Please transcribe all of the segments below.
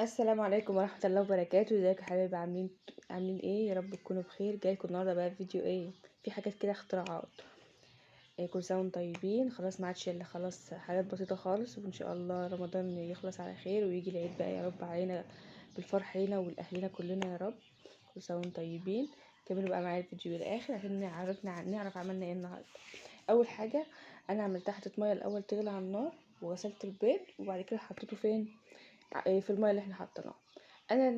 السلام عليكم ورحمة الله وبركاته. ازيكم يا حبايبي؟ عاملين ايه؟ يا رب تكونوا بخير. جايلكم النهارده بقى فيديو ايه، في حاجات كده اختراعات. كل سنة وانتم طيبين. خلاص ما عادش الا خلاص، حاجات بسيطة خالص، وان شاء الله رمضان يخلص على خير ويجي العيد بقى يا رب علينا بالفرح لينا ولاهلنا كلنا يا رب. كل سنة وانتم طيبين. كملوا بقى معايا الفيديو للاخر عشان نعرف عملنا ايه النهارده. اول حاجة انا عملتها، حطيت ميه الاول تغلي على النار، وغسلت البيض وبعد كده حطيته فين؟ في الميه اللي احنا حطيناها. انا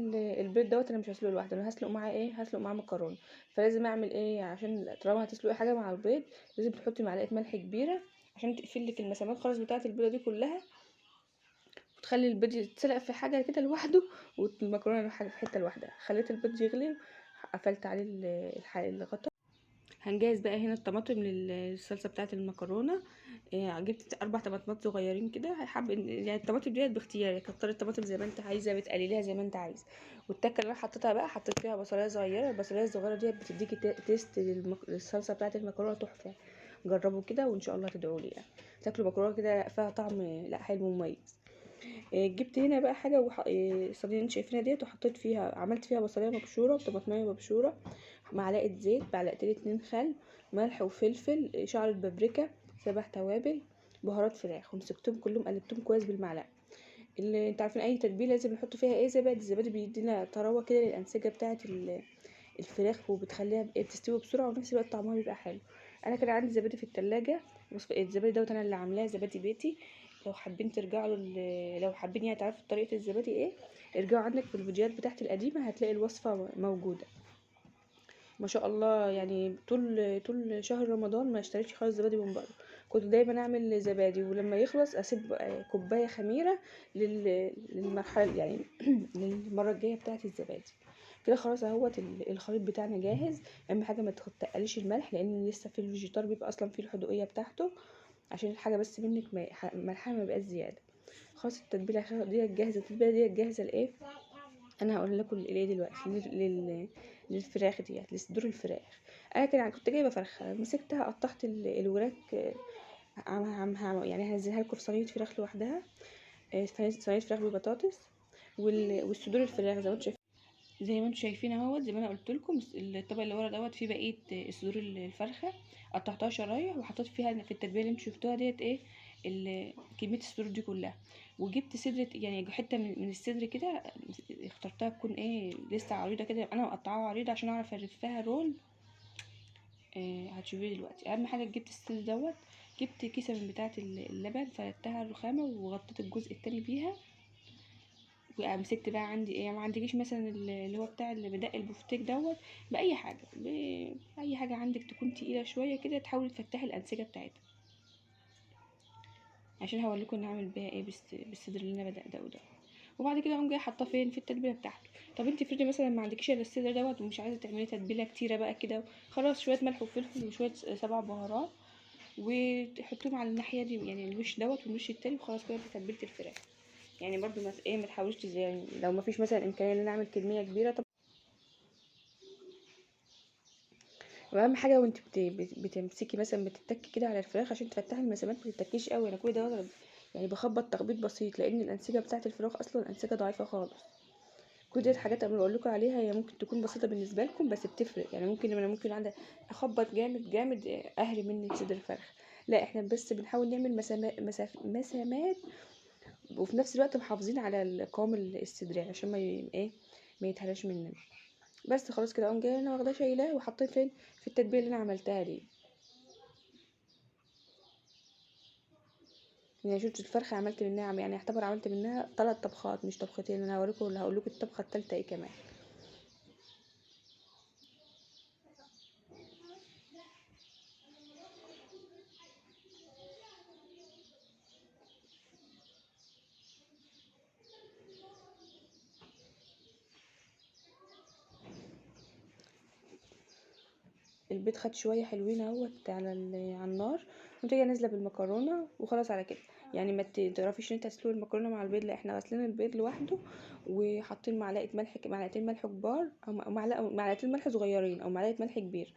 البيض دوت انا مش هسلقه لوحده، انا هسلق معاه ايه؟ هسلق معاه مكرونه. فلازم اعمل ايه عشان طالما هتسلقي حاجه مع البيض؟ لازم تحطي معلقه ملح كبيره عشان تقفل لك المسامات خالص بتاعه البيضه دي كلها، وتخلي البيض يتسلق في حاجه كده لوحده، والمكرونه في حته لوحدها. خليت البيض يغلي، قفلت عليه الغطا. هنجهز بقى هنا الطماطم للصلصه بتاعه المكرونه. جبت 4 طماطمات صغيرين كده، يعني الطماطم ديت باختيارك، كتري الطماطم زي ما انت عايزه، بتقلليها زي ما انت عايز. والتكه اللي انا حطيتها بقى، حطيت فيها بصلايه صغيره. البصلايه الصغيره ديت بتديكي تيست للصلصه بتاعه المكرونه تحفه. جربوا كده وان شاء الله تدعوا لي يعني تاكلوا مكرونه كده فيها طعم لا حلو مميز. جبت هنا بقى حاجه الصينيه اللي انت شايفينها ديت، وحطيت فيها، عملت فيها بصلايه مبشوره وطماطميه مبشوره، معلقه زيت، معلقتين 2 خل، ملح وفلفل، شعرة بابريكا، 7 توابل، بهارات فراخ، ومسكتهم كلهم قلبتهم كويس بالمعلقه. اللي انت عارفين اي تتبيله لازم نحط فيها ايه؟ زبادي. الزبادي بيدينا طراوه كده للانسجه بتاعه الفراخ، وبتخليها بتستوي بسرعه، وفي نفس الوقت طعمها بيبقى حلو. انا كان عندي زبادي في التلاجة، الزبادي دوت انا اللي عاملاه، زبادي بيتي. لو حابين ترجعوا لو حابين يعني تعرفوا طريقه الزبادي ايه، ارجعوا عندك في الفيديوهات بتاعتي القديمه هتلاقي الوصفه موجوده. ما شاء الله، يعني طول شهر رمضان ما اشتريتش خالص زبادي من بره. كنت دايما اعمل زبادي، ولما يخلص اسيب كوبايه خميره للمرحله يعني للمره الجايه بتاعه الزبادي. كده خلاص اهوت الخليط بتاعنا جاهز. اهم حاجه ما تقليش الملح، لان لسه في الفيجيتار بيبقى اصلا فيه الحدوقيه بتاعته، عشان الحاجه بس منك ملحها ما يبقاش زياده. خلاص التتبيله ديت جاهزه. التتبيله ديت جاهزه لايه؟ انا هقول لكم الايه دلوقتي للفراخ ديت، لصدور الفراخ. انا كنت جايبه فرخه، مسكتها قطعت الوراك. يعني هنزلها لكم في صينيه فراخ لوحدها. صينيه فراخ ببطاطس، والصدور الفراخ زي ما انتم شايفين اهوت. زي ما انا قلت لكم، الطبق اللي ورا دوت فيه بقيه صدور الفرخه، قطعتها شرايح وحطيت فيها في التتبيله اللي انتم شفتوها ديت ايه، كميه الصدور دي كلها. وجبت صدر، يعني حته من الصدر كده، اخترتها تكون ايه لسه عريضه كده، انا مقطعاها عريضه عشان اعرف الفها رول. هتشوفيه دلوقتي. اهم حاجه جبت الصدر دوت، جبت كيسه من بتاعه اللبن، فردتها الرخامه وغطيت الجزء التاني بيها. ومسكت بقى عندي ايه، ما عندكيش مثلا اللي هو بتاع اللي بدق البفتيك دوت، باي حاجه باي حاجه عندك تكون تقيله شويه كده، تحاولي تفتحي الانسجه بتاعتها، عشان هوريكم نعمل بيها ايه بالصدر اللي انا بدقدقه ده. وبعد كده اقوم جايه حاطاه فين؟ في التتبيله بتاعتك. طب انت افرضي مثلا ما عندكيش الا الصدر دوت ومش عايزه تعملي تتبيله كتيره بقى كده، خلاص شويه ملح وفلفل وشويه 7 بهارات، وتحطيهم على الناحيه دي، يعني الوش دوت والوش التاني، وخلاص كده دي تتبيله الفراخ. يعني برضو ما تحاوليش يعني لو ما فيش مثلا امكانيه ان انا اعمل كميه كبيره. طب واهم حاجه وانت بتمسكي مثلا بتتكي كده على الفراخ عشان تفتحي المسامات، ما تتكيش قوي. انا كل ده يعني بخبط تخبيط بسيط، لان الانسجه بتاعه الفراخ اصلا انسجه ضعيفه خالص. كل دي حاجات انا بقول لكم عليها، هي ممكن تكون بسيطه بالنسبه لكم بس بتفرق. يعني ممكن عندي اخبط جامد جامد اهري مني صدر الفرخ. لا احنا بس بنحاول نعمل مسامات، وفي نفس الوقت محافظين على القوام الصدر، يعني عشان ما يتهرش مننا. بس خلاص كده اقوم جايه انا واخداه شايلاه وحطيت فين؟ في التتبيله اللي انا عملتها دي. يعني شفت الفرخه عملت منها يعني يعتبر عملت منها 3 طبخات مش طبختين. انا هوريكم اللي هقول لكم الطبخه الثالثه ايه كمان. البيض خد شويه حلوين اهوت على النار، قمت جايه نازله بالمكرونه وخلاص على كده. يعني ما تعرفيش ان انت هتسلقي المكرونه مع البيض، لا احنا غاسلين البيض لوحده، وحاطين معلقتين ملح كبار، او معلقتين ملح صغيرين، او معلقه ملح كبير،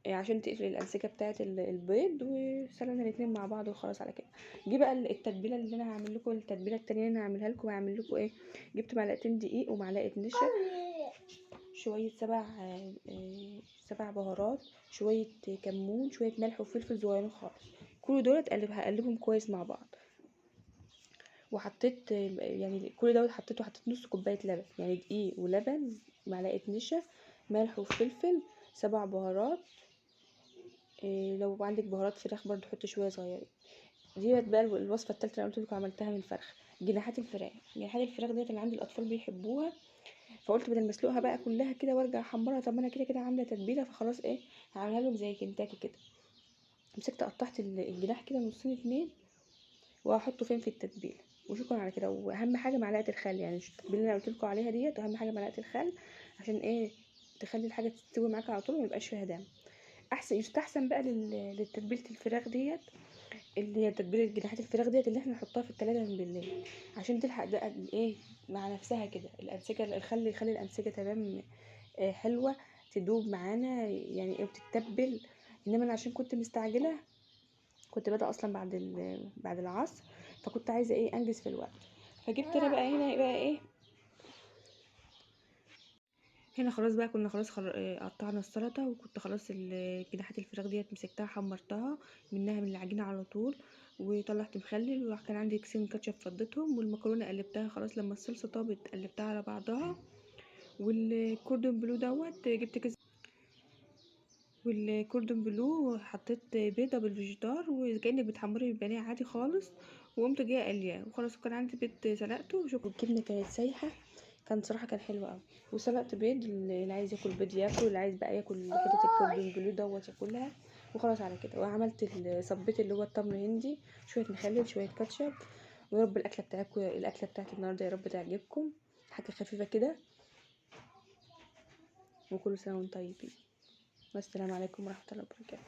عشان تقفل الانسجه بتاعه البيض، وسلقنا الاتنين مع بعض وخلاص على كده. دي بقى التتبيله اللي انا هعمل لكم، التتبيله التانية اللي انا هعملها لكم. هعمل لكم ايه؟ جبت معلقتين دقيق ومعلقه نشا، شويه سبع بهارات، شويه كمون، شويه ملح وفلفل صغيرين خالص. كل دول هقلبهم كويس مع بعض. وحطيت يعني كل دوت حطيت نص كوبايه لبن، يعني دقيق ولبن، معلقه نشا، ملح وفلفل، 7 بهارات. لو عندك بهارات فراخ برضو حطي شويه صغيرين. دي بقى الوصفه الثالثه اللي قلت لكم عملتها من الفرخ. جناحات الفراخ ديت اللي عندي الاطفال بيحبوها، فقلت بدل ما اسلقها بقى كلها كده وارجع احمرها، طب ما انا كده كده عامله تتبيله، فخلاص ايه، هعملها لهم زي كنتاكي كده. مسكت قطعت الجناح كده نصين اتنين، وهحطه فين في التتبيله، وشكرا على كده. واهم حاجه معلقه الخل، يعني التتبيله اللي انا قلت لكم عليها ديت، واهم حاجه معلقه الخل، عشان ايه، تخلي الحاجه تستوي معاك على طول وما يبقاش فيها دم. يستحسن بقى لتتبيله الفراخ ديت، اللي هي تتبيله جناحات الفراخ ديت، اللي احنا نحطها في التلاجة من بالليل، عشان تلحق ده ايه مع نفسها كده الانسجه، الخل يخلي الانسجه تمام، حلوه، تدوب معانا يعني ايه وتتبل. انما انا عشان كنت مستعجله، كنت بادئه اصلا بعد العصر، فكنت عايزه ايه انجز في الوقت. فجبت انا بقى هنا بقى ايه، هنا خلاص بقى كنا خلاص قطعنا السلطه، وكنت خلاص جناحات الفراخ ديت مسكتها حمرتها منها من العجينه على طول، وطلعت مخلل، وكان عندي كيسين كاتشب فضيتهم، والمكرونه قلبتها خلاص لما الصلصه طابت قلبتها على بعضها. والكوردون بلو دوت جبت كيس، والكوردون بلو حطيت بيضه بالفيجيتار، وكانك بتحمري البانيه عادي خالص، وقمت جايه قلياه وخلاص. وكان عندي بيض سلقته وشوكولاته، والجبنه كانت سايحه، كان صراحه كان حلو قوي. وسلقت بيض، اللي عايز ياكل بيض ياكل، اللي عايز بقى ياكل حته الكوردون بلو دوت ياكلها. وخلاص على كده. وعملت صبيت اللي هو التمر هندي، شويه مخلل، شويه كاتشب. ويا رب الاكله بتاعت النهارده يا رب تعجبكم، حاجه خفيفه كده. وكل سنه وانتم طيبين، والسلام عليكم ورحمه الله وبركاته.